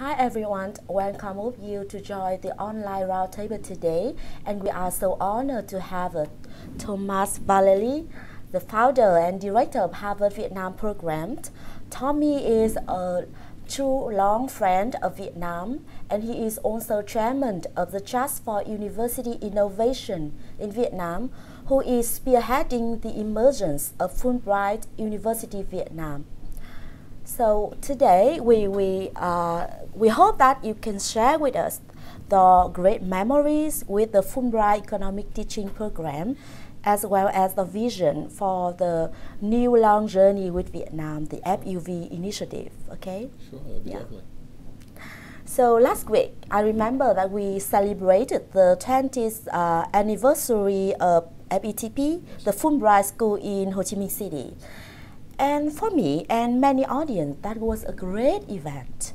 Hi everyone, welcome all of you to join the online roundtable today, and we are so honored to have Thomas Vallely, the founder and director of Harvard Vietnam program. Tommy is a true long friend of Vietnam, and he is also chairman of the Trust for University Innovation in Vietnam, who is spearheading the emergence of Fulbright University Vietnam. So today we hope that you can share with us the great memories with the Fulbright Economic Teaching Program, as well as the vision for the new long journey with Vietnam, the FUV initiative. Okay? Sure, that'd be lovely. So last week, I remember that we celebrated the 20th anniversary of FETP, the Fulbright School in Ho Chi Minh City. And for me and many audience, that was a great event.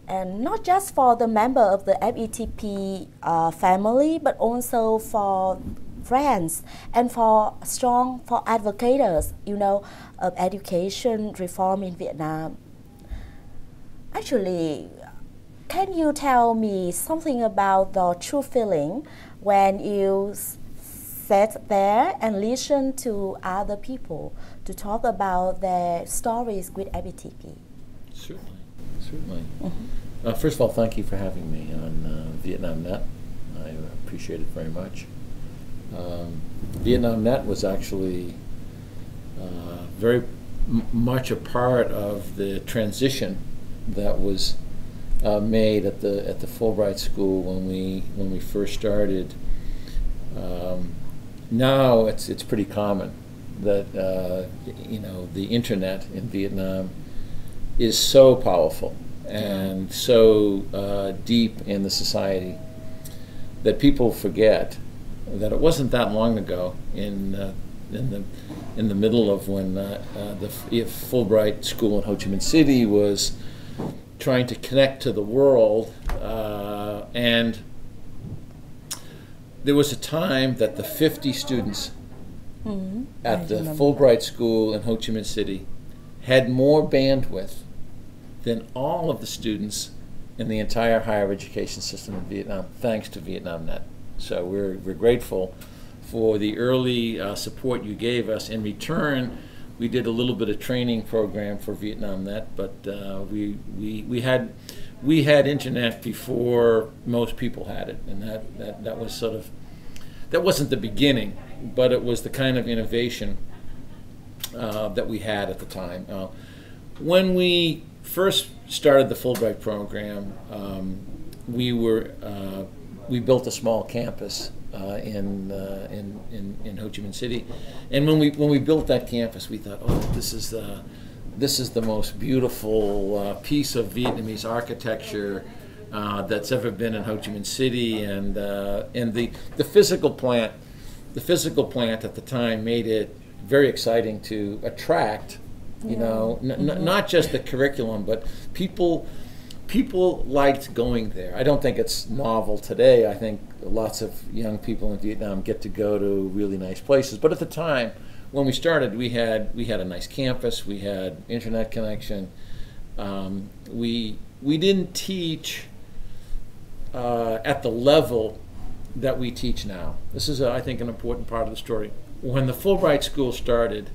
And not just for the member of the FETP family, but also for friends and for advocates, of education reform in Vietnam. Actually, can you tell me something about the true feeling when you sat there and listen to other people to talk about their stories with FETP? Certainly, certainly. Mm-hmm. First of all, thank you for having me on Vietnam Net. I appreciate it very much. Vietnam Net was actually very much a part of the transition that was made at the Fulbright School when we first started. Now it's pretty common that the internet in Vietnam is so powerful and so deep in the society that people forget that it wasn't that long ago in the middle of when the Fulbright School in Ho Chi Minh City was trying to connect to the world, and there was a time that the 50 students at the Fulbright School in Ho Chi Minh City had more bandwidth than all of the students in the entire higher education system in Vietnam, thanks to Vietnam Net. So we're grateful for the early support you gave us. In return, we did a little bit of training program for Vietnam Net, but we had internet before most people had it, and that was sort of, that wasn't the beginning, but it was the kind of innovation that we had at the time. When we first started the Fulbright program, we built a small campus in Ho Chi Minh City, and when we built that campus, we thought, oh, this is the most beautiful piece of Vietnamese architecture that's ever been in Ho Chi Minh City, and the physical plant at the time made it very exciting to attract, not just the curriculum, but people liked going there. I don't think it's novel today. I think lots of young people in Vietnam get to go to really nice places, but at the time when we started, we had a nice campus, we had internet connection. We didn't teach at the level that we teach now. This is, I think, an important part of the story. When the Fulbright School started,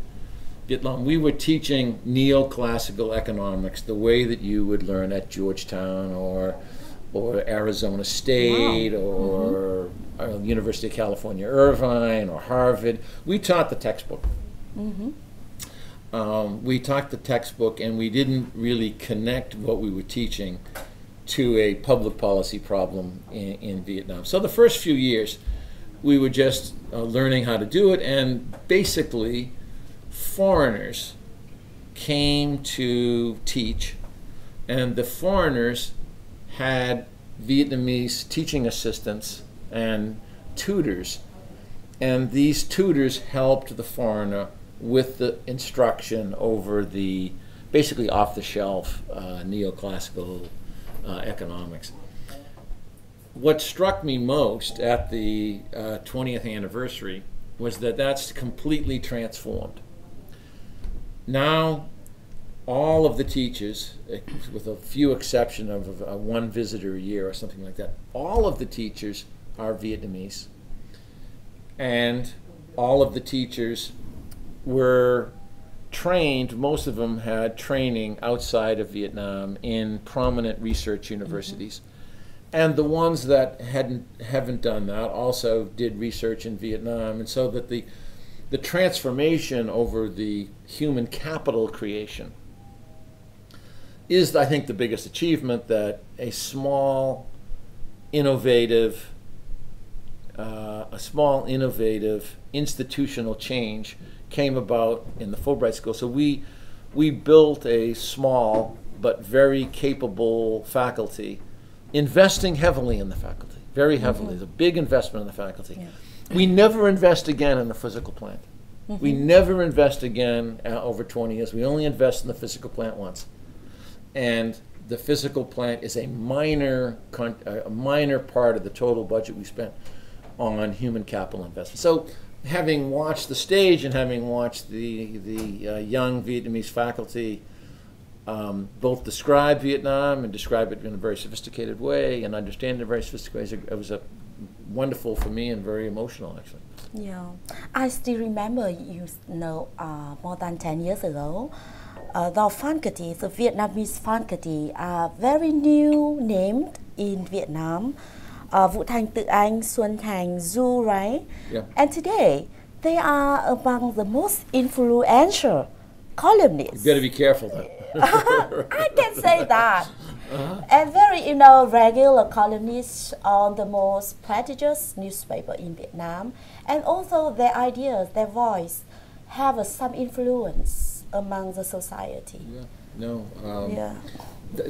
Vietnam, we were teaching neoclassical economics the way that you would learn at Georgetown or Arizona State, or University of California, Irvine, or Harvard. We taught the textbook. We taught the textbook, and we didn't really connect what we were teaching to a public policy problem in Vietnam. So the first few years, we were just learning how to do it, and basically foreigners came to teach, and the foreigners had Vietnamese teaching assistants and tutors, and these tutors helped the foreigner with the instruction over the basically off-the-shelf neoclassical economics. What struck me most at the 20th anniversary was that that's completely transformed. Now all of the teachers, with a few exception of one visitor a year or something like that, all of the teachers are Vietnamese. And all of the teachers were trained, most of them had training outside of Vietnam in prominent research universities. And the ones that haven't done that also did research in Vietnam. And so that the transformation over the human capital creation is, I think, the biggest achievement that a small, innovative institutional change came about in the Fulbright School. So we built a small but very capable faculty, investing heavily in the faculty, very heavily. It's a big investment in the faculty. Yeah. We never invest again in the physical plant. We never invest again over 20 years. We only invest in the physical plant once. And the physical plant is a minor part of the total budget we spent on human capital investment. So having watched the stage and having watched the young Vietnamese faculty both describe Vietnam and describe it in a very sophisticated way and understand it in a very sophisticated way, it was wonderful for me and very emotional, actually. Yeah, I still remember, more than 10 years ago, the faculty, the Vietnamese faculty, are very new named in Vietnam. Vũ Thanh, Tự Anh, Xuân Thành, Du, right? Yeah. And today, they are among the most influential columnists. You better be careful, then. I can say that. And very, regular columnists on the most prestigious newspaper in Vietnam. And also their ideas, their voice, have some influence among the society. Yeah. No.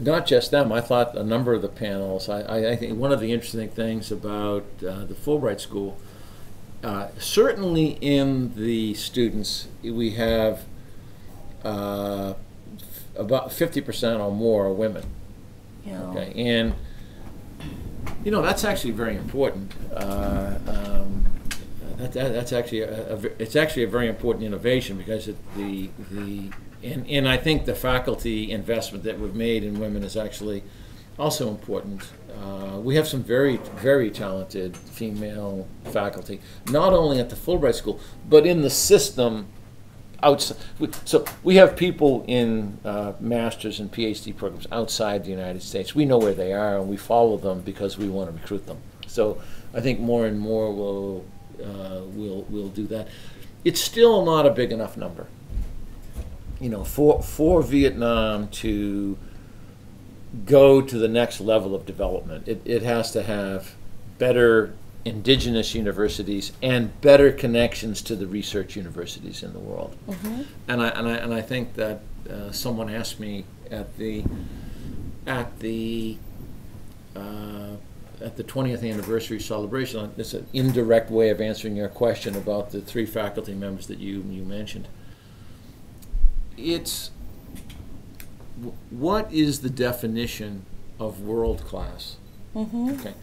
Not just them. I thought a number of the panels. I think one of the interesting things about the Fulbright School, certainly in the students, we have about 50% or more are women. Yeah. Okay, and that's actually very important. That's actually it's actually a very important innovation because and I think the faculty investment that we've made in women is actually also important. We have some very, very talented female faculty, not only at the Fulbright School, but in the system outside. So we have people in master's and PhD programs outside the United States. We know where they are, and we follow them because we want to recruit them. So I think more and more will do that. It's still not a big enough number. For Vietnam to go to the next level of development, it has to have better indigenous universities and better connections to the research universities in the world. And I think that someone asked me at the 20th anniversary celebration. It's an indirect way of answering your question about the 3 faculty members that you mentioned. It's what is the definition of world class? Okay.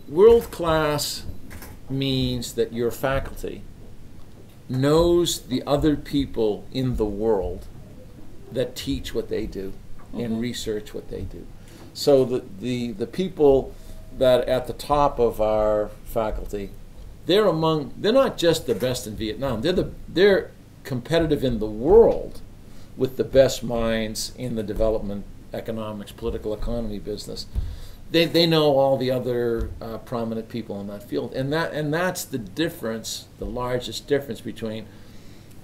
World class means that your faculty knows the other people in the world that teach what they do and research what they do. So the people that at the top of our faculty, they're not just the best in Vietnam. They're competitive in the world with the best minds in the development, economics, political economy business. They know all the other prominent people in that field, and that's the difference, the largest difference between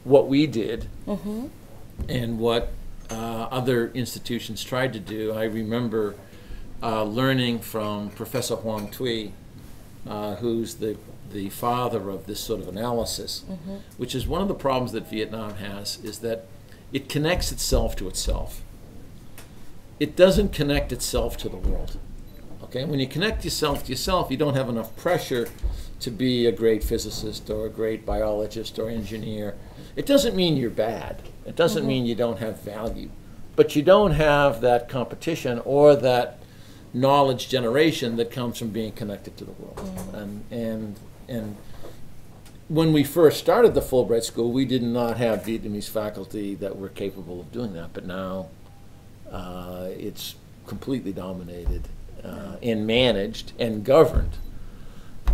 what we did and what other institutions tried to do. I remember learning from Professor Hoang Thuy, who's the father of this sort of analysis, which is one of the problems that Vietnam has, is that it connects itself to itself. It doesn't connect itself to the world. Okay, when you connect yourself to yourself, you don't have enough pressure to be a great physicist or a great biologist or engineer. It doesn't mean you're bad. It doesn't mean you don't have value. But you don't have that competition or that knowledge generation that comes from being connected to the world. And when we first started the Fulbright School, we did not have Vietnamese faculty that were capable of doing that, but now it's completely dominated and managed and governed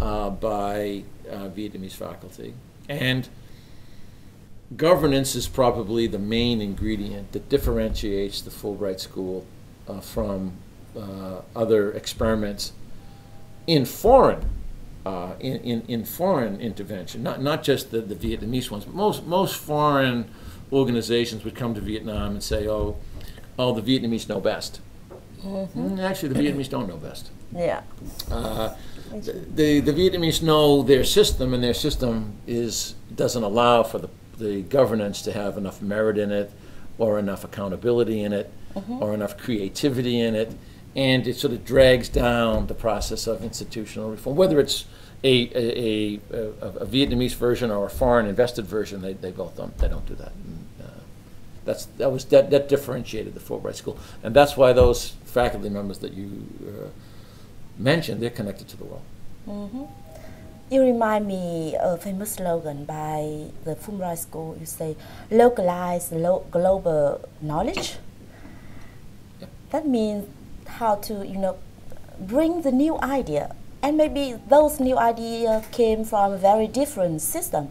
by Vietnamese faculty. And governance is probably the main ingredient that differentiates the Fulbright School from other experiments in foreign in foreign intervention, not just the Vietnamese ones, but most foreign organizations would come to Vietnam and say, oh, the Vietnamese know best. Actually, the Vietnamese don't know best. Yeah. The Vietnamese know their system, and their system doesn't allow for the governance to have enough merit in it, or enough accountability in it, or enough creativity in it, and it sort of drags down the process of institutional reform. Whether it's a Vietnamese version or a foreign invested version, they both don't. They don't do that. And, that differentiated the Fulbright School, and that's why those faculty members that you mentioned, they're connected to the world. You remind me of a famous slogan by the Fulbright School. You say, localize global knowledge. Yep. That means how to, bring the new idea. And maybe those new ideas came from a very different system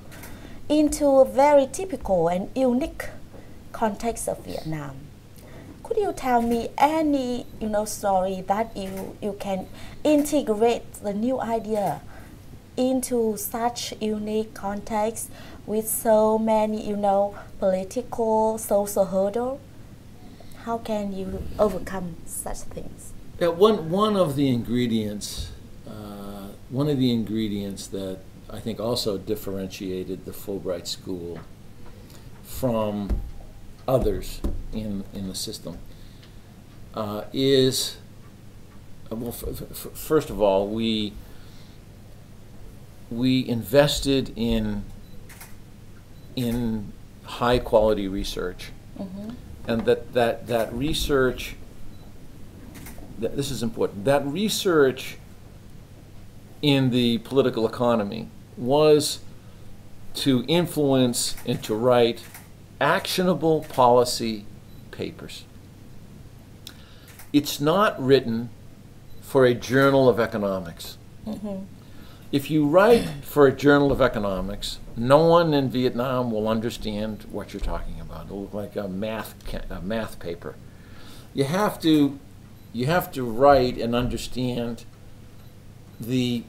into a very typical and unique context of Vietnam. Could you tell me any, story that you can integrate the new idea into such unique context with so many, political, social hurdle? How can you overcome such things? Yeah, one of the ingredients that I think also differentiated the Fulbright School from others in the system is, first of all, we invested in high quality research, and that research, this is important, that research in the political economy was to influence and to write actionable policy papers. It's not written for a journal of economics. If you write for a journal of economics, no one in Vietnam will understand what you're talking about. It'll look like a math paper. You have to write and understand the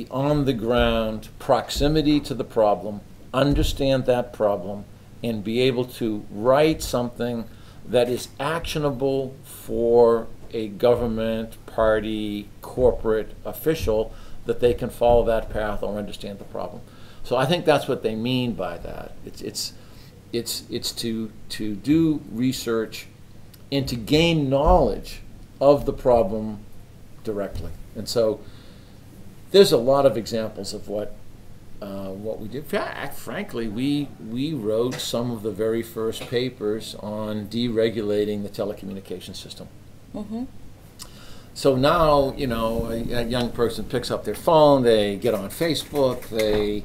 on the ground proximity to the problem, understand that problem, and be able to write something that is actionable for a government, party, corporate official, that they can follow that path or understand the problem. So I think that's what they mean by that. It's to do research and to gain knowledge of the problem directly. And so there's a lot of examples of what we did. Frankly, we wrote some of the very first papers on deregulating the telecommunications system. So now, a young person picks up their phone, they get on Facebook, they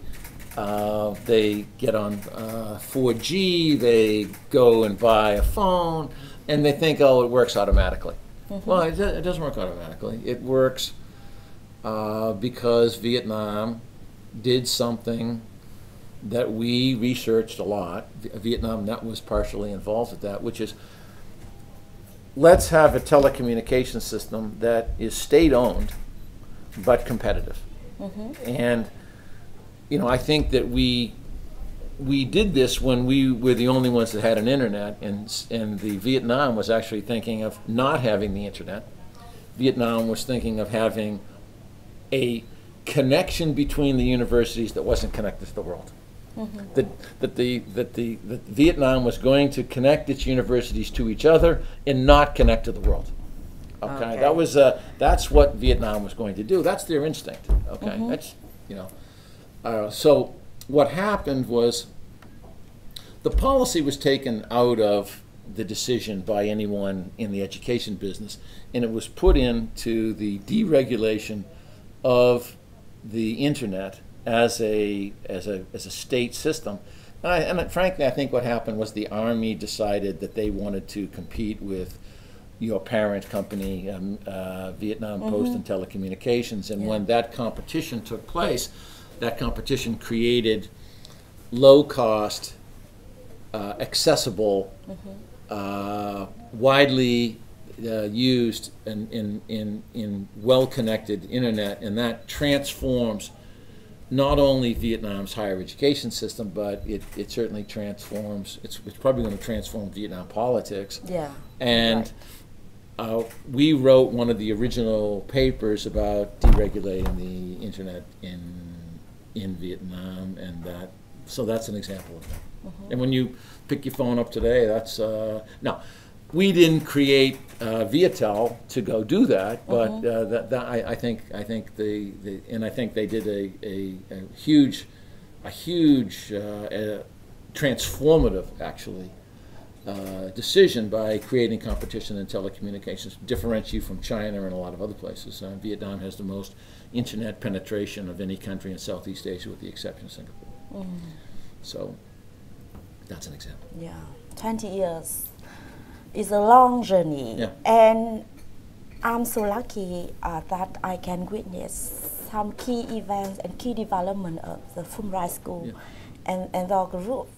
get on 4G, they go and buy a phone, and they think, oh, it works automatically. Well, it doesn't work automatically. It works because Vietnam did something that we researched a lot. Vietnam Net was partially involved with that, which is, let's have a telecommunications system that is state-owned but competitive. And I think that we did this when we were the only ones that had an internet, and the Vietnam was actually thinking of not having the internet. Vietnam was thinking of having a connection between the universities that wasn't connected to the world. That Vietnam was going to connect its universities to each other and not connect to the world. Okay. That's what Vietnam was going to do. That's their instinct. Okay, that's so what happened was the policy was taken out of the decision by anyone in the education business, and it was put into the deregulation of the internet as a state system. And frankly, I think what happened was the Army decided that they wanted to compete with your parent company, Vietnam Post and Telecommunications. And when that competition took place, that competition created low-cost, accessible, widely used in well-connected internet, and that transforms not only Vietnam's higher education system, but it certainly transforms, it's probably going to transform Vietnam politics. Yeah. And we wrote one of the original papers about deregulating the internet in Vietnam, and so that's an example of that. And when you pick your phone up today, that's, now, we didn't create Viatel to go do that, but I think they did a huge transformative, actually, decision by creating competition in telecommunications, differentiate you from China and a lot of other places. Vietnam has the most internet penetration of any country in Southeast Asia, with the exception of Singapore. So that's an example. Yeah, 20 years. It's a long journey, and I'm so lucky that I can witness some key events and key development of the Fulbright School and the group.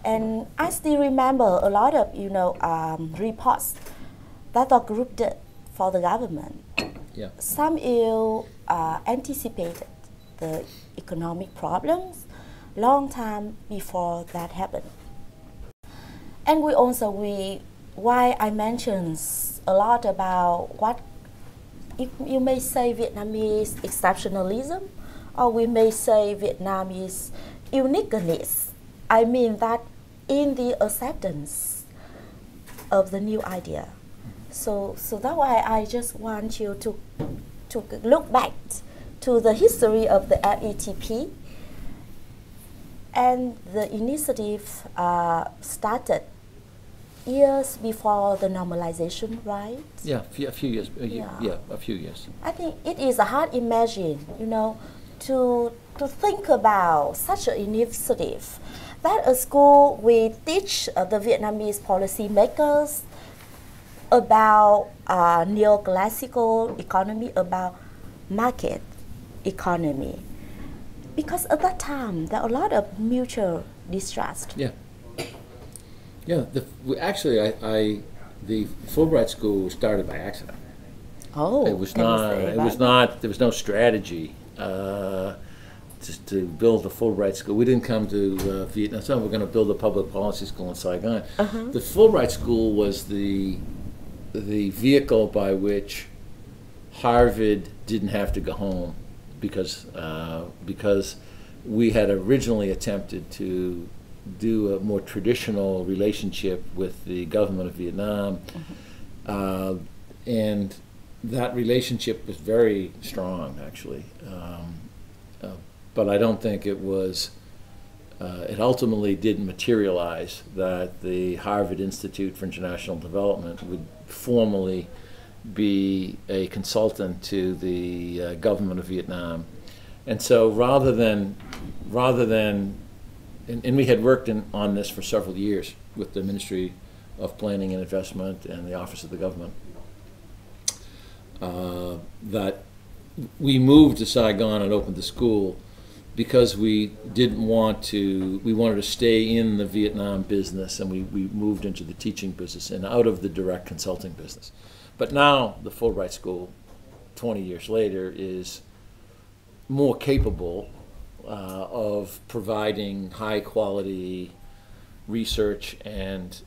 And I still remember a lot of reports that the group did for the government. Some anticipated the economic problems long time before that happened. And why I mentioned a lot about what, if you may say Vietnamese exceptionalism, or we may say Vietnamese uniqueness. I mean that in the acceptance of the new idea. So that's why I just want you to look back to the history of the FETP, and the initiative started years before the normalization, right? Yeah, a few years. A few years. I think it is hard to imagine, to think about such an initiative. That a school will teach the Vietnamese policy makers about neoclassical economy, about market economy. Because at that time, there are a lot of mutual distrust. Yeah, actually, the Fulbright School was started by accident. Oh, it was not. There was no strategy to build the Fulbright School. We didn't come to Vietnam. So we're going to build a public policy school in Saigon. The Fulbright School was the vehicle by which Harvard didn't have to go home, because we had originally attempted to do a more traditional relationship with the government of Vietnam, and that relationship was very strong, actually. But I don't think it was. It ultimately didn't materialize that the Harvard Institute for International Development would formally be a consultant to the government of Vietnam, and so rather than and we had worked on this for several years with the Ministry of Planning and Investment and the Office of the Government, that we moved to Saigon and opened the school because we wanted to stay in the Vietnam business, and we moved into the teaching business and out of the direct consulting business. But now the Fulbright School, 20 years later, is more capable of providing high-quality research and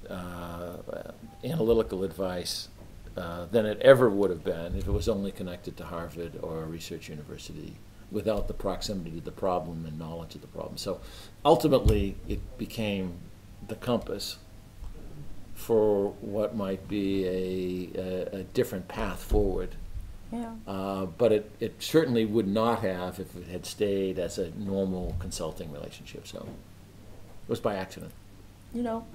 analytical advice than it ever would have been if it was only connected to Harvard or a research university, without the proximity to the problem and knowledge of the problem. So ultimately, it became the compass for what might be a different path forward. But it certainly would not have if it had stayed as a normal consulting relationship. So it was by accident. No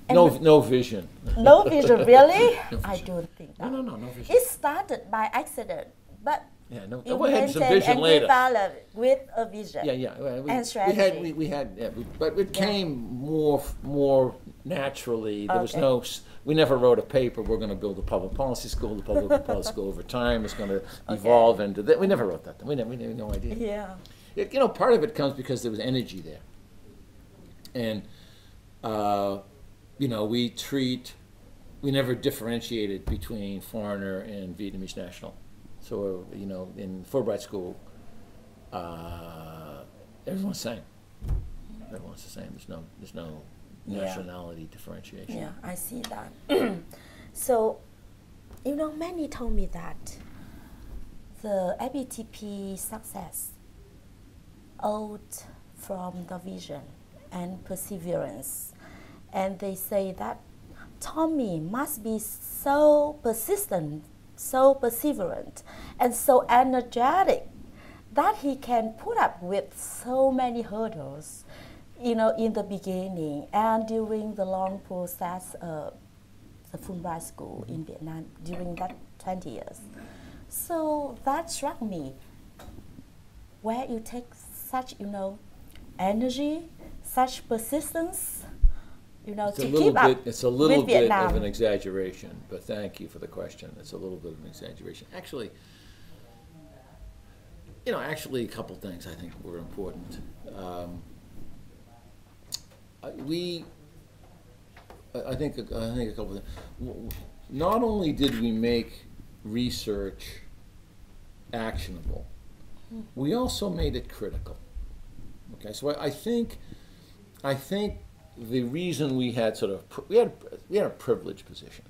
vision. No vision, really? No vision. I don't think that. No vision. It started by accident, but Yeah, no, You we had some maintain vision and later. develop with a vision. Yeah, yeah. Well, And strategy. But it came more naturally. There was Okay. we never wrote a paper. We're going to build a public policy school. The public policy school over time is going to evolve into that. We never wrote that. We had no idea. Yeah. Part of it comes because there was energy there, and we never differentiated between foreigner and Vietnamese national. So, in Fulbright school, everyone's the same. Everyone's the same. There's no nationality differentiation. Yeah, I see that. So, many told me that the ABTP success owed from the vision and perseverance. And they say that Tommy must be so persistent, so perseverant, and so energetic that he can put up with so many hurdles, in the beginning and during the long process of the Fulbright school in Vietnam during that 20 years. So that struck me, where you take such, energy, such persistence, to keep up It's a little with bit Vietnam. of an exaggeration, but thank you for the question. It's a little bit of an exaggeration. Actually, a couple things I think were important. I think a couple of things. Not only did we make research actionable, we also made it critical. Okay, so I think the reason we had we had a privileged position.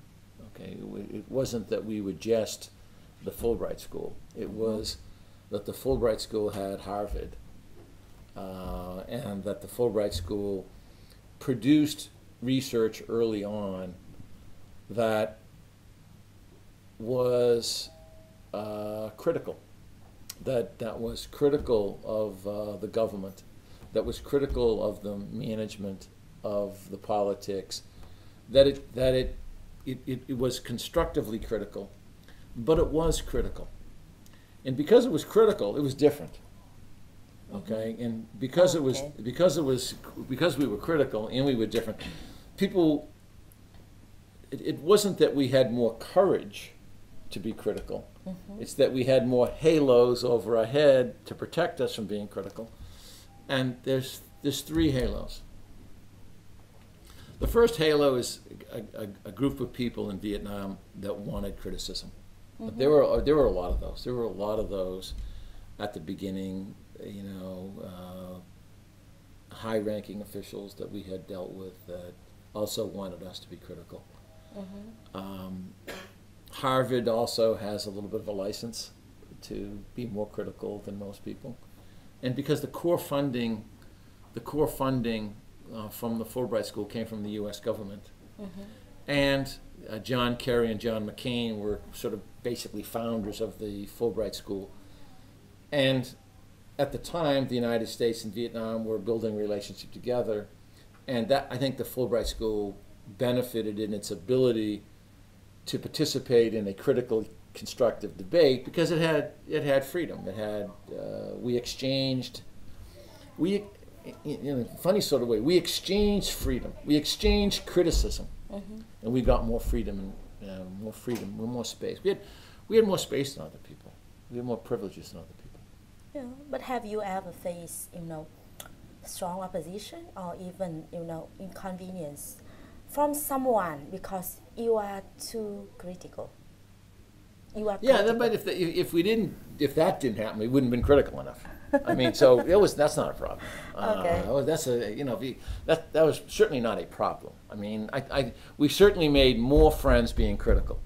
Okay, it wasn't that we were just the Fulbright school. It was that the Fulbright school had Harvard, and that the Fulbright school produced research early on that was critical. That was critical of the government, that was critical of the management of the politics, that it was constructively critical, but it was critical. And because it was critical, it was different. Okay? And because because we were critical and we were different, people, it wasn't that we had more courage to be critical. It's that we had more halos over our head to protect us from being critical. And there's three halos. The first halo is a group of people in Vietnam that wanted criticism. But there were a lot of those. There were a lot of those at the beginning. High-ranking officials that we had dealt with that also wanted us to be critical. Harvard also has a little bit of a license to be more critical than most people, and because the core funding from the Fulbright School came from the U.S. government, and John Kerry and John McCain were sort of basically founders of the Fulbright School, and at the time the United States and Vietnam were building a relationship together, and that I think the Fulbright School benefited in its ability to participate in a critical, constructive debate because it had freedom. It had we exchanged, in a funny sort of way, we exchanged freedom. We exchanged criticism, and we got more freedom and more more space. We had more space than other people. We had more privileges than other people. Yeah, but have you ever faced, strong opposition or even, inconvenience from someone because you are too critical? But if that didn't happen, we wouldn't have been critical enough. I mean, so that's not a problem. Okay. That was certainly not a problem. I mean, we certainly made more friends being critical,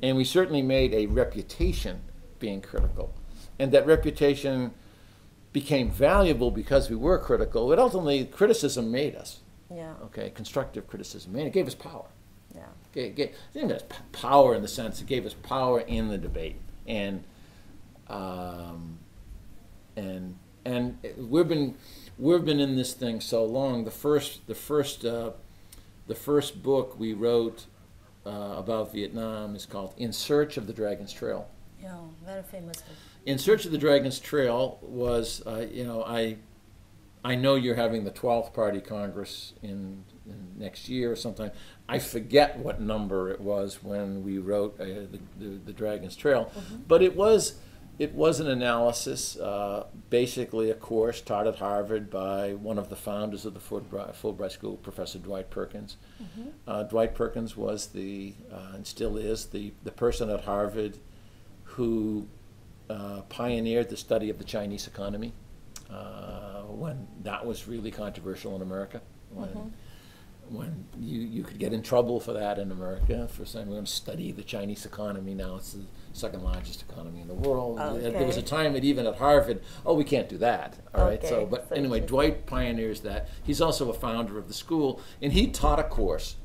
and we certainly made a reputation being critical, and that reputation became valuable because we were critical. But ultimately, criticism made us. Yeah. Okay, constructive criticism, and it gave us power. Yeah. It gave us power in the sense it gave us power in the debate, and we've been in this thing so long. The first book we wrote about Vietnam is called "In Search of the Dragon's Trail," Yeah, very famous. In Search of the Dragon's Trail was, I know you're having the 12th Party Congress in next year or sometime. I forget what number it was when we wrote the Dragon's Trail, but it was an analysis, basically a course taught at Harvard by one of the founders of the Fulbright School, Professor Dwight Perkins. Dwight Perkins was and still is, the person at Harvard who pioneered the study of the Chinese economy when that was really controversial in America. When you could get in trouble for that in America, for saying we're going to study the Chinese economy. Now it's the second largest economy in the world. Okay. There was a time that even at Harvard, we can't do that. All right. Okay. But anyway, Dwight pioneers that. He's also a founder of the school, and he taught a course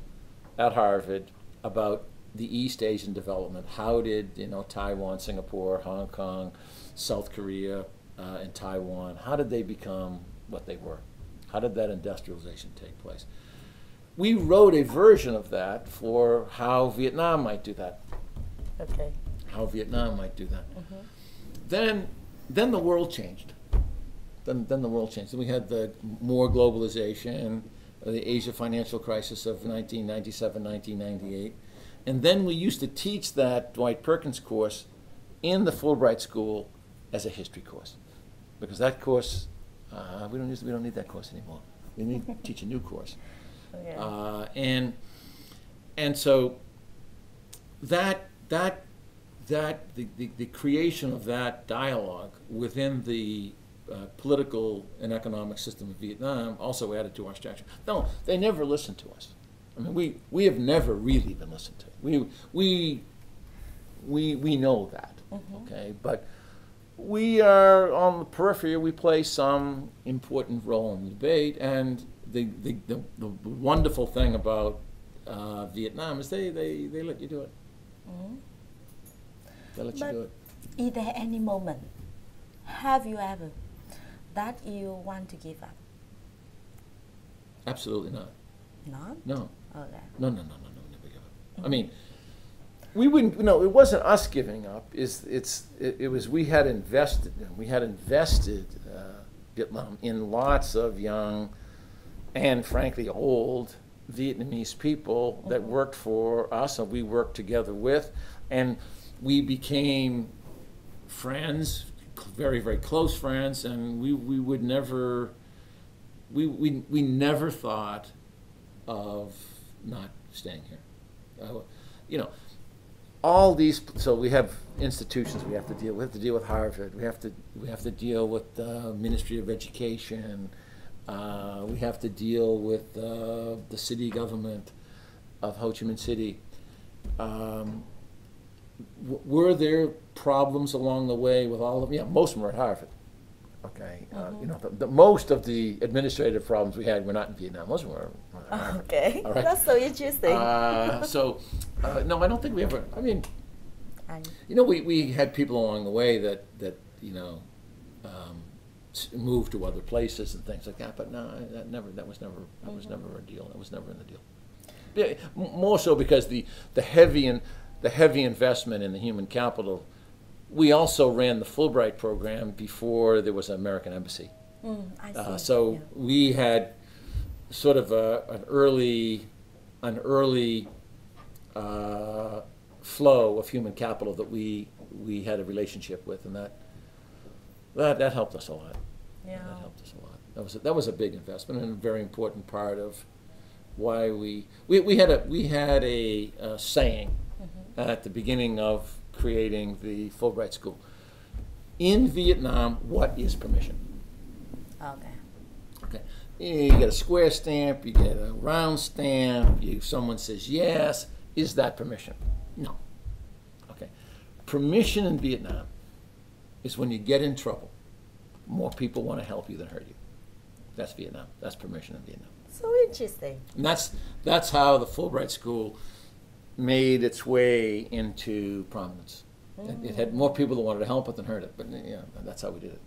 at Harvard about the East Asian development. How did Taiwan, Singapore, Hong Kong, South Korea, and Taiwan, how did they become what they were? How did that industrialization take place? We wrote a version of that for how Vietnam might do that. Okay. How Vietnam might do that. Then the world changed. Then the world changed. We had the more globalization, the Asia financial crisis of 1997, 1998. And then we used to teach that Dwight Perkins course in the Fulbright School as a history course. Because that course, we don't need that course anymore. We need to teach a new course. Okay. And so the creation of that dialogue within the political and economic system of Vietnam also added to our structure. No, they never listened to us. I mean, we have never really been listened to. We know that, okay? But we are on the periphery. We play some important role in the debate, and the wonderful thing about Vietnam is they let you do it. They let you do it. Is there any moment, have you ever, that you want to give up? Absolutely not. Not? No. Okay. No, never give up. I mean, we wouldn't. No, it wasn't us giving up. It was we had invested Vietnam in lots of young and frankly old Vietnamese people that worked for us, and we worked together with, and we became friends, very, very close friends, and we would never, we never thought of not staying here. All these, so we have institutions we have to deal with. We have to deal with Harvard. We have to deal with the Ministry of Education. We have to deal with the city government of Ho Chi Minh City. Were there problems along the way with all of them? Yeah, most of them were at Harvard. Okay, most of the administrative problems we had were not in Vietnam. Most of them were at Harvard. Okay, all right? That's so interesting. No, I don't think we ever. I mean, we had people along the way that moved to other places and things like that. But no, that was never a deal. That was never in the deal. Yeah, more so because the heavy investment in the human capital. We also ran the Fulbright program before there was an American embassy. I see. So we had sort of an early flow of human capital that we had a relationship with, and that helped us a lot. Yeah. That helped us a lot. That was a big investment and a very important part of why we had a saying at the beginning of creating the Fulbright School. In Vietnam, what is permission? Okay. You get a square stamp, you get a round stamp, someone says yes. Is that permission? No. Okay. Permission in Vietnam is when you get in trouble, more people want to help you than hurt you. That's Vietnam. That's permission in Vietnam. So interesting. And that's how the Fulbright School made its way into prominence. It had more people that wanted to help it than hurt it, but yeah, that's how we did it.